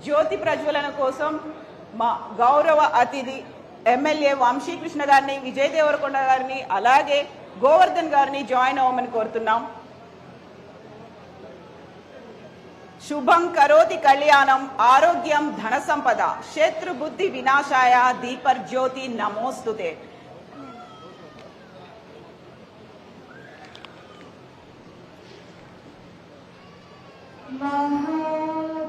జ్యోతి ప్రజ్వలన కోసం మా గౌరవ అతిథి ఎమ్మెల్యే వంశీకృష్ణ గారిని, విజయ్ దేవరకొండ గారిని, అలాగే గోవర్ధన్ గారిని జాయిన్ అవ్వమని కోరుతున్నాం. శుభం కరోతి కళ్యాణం ఆరోగ్యం ధన సంపద శత్రు బుద్ధి వినాశాయ దీపర్జ్యోతి నమోస్తుతే. మహా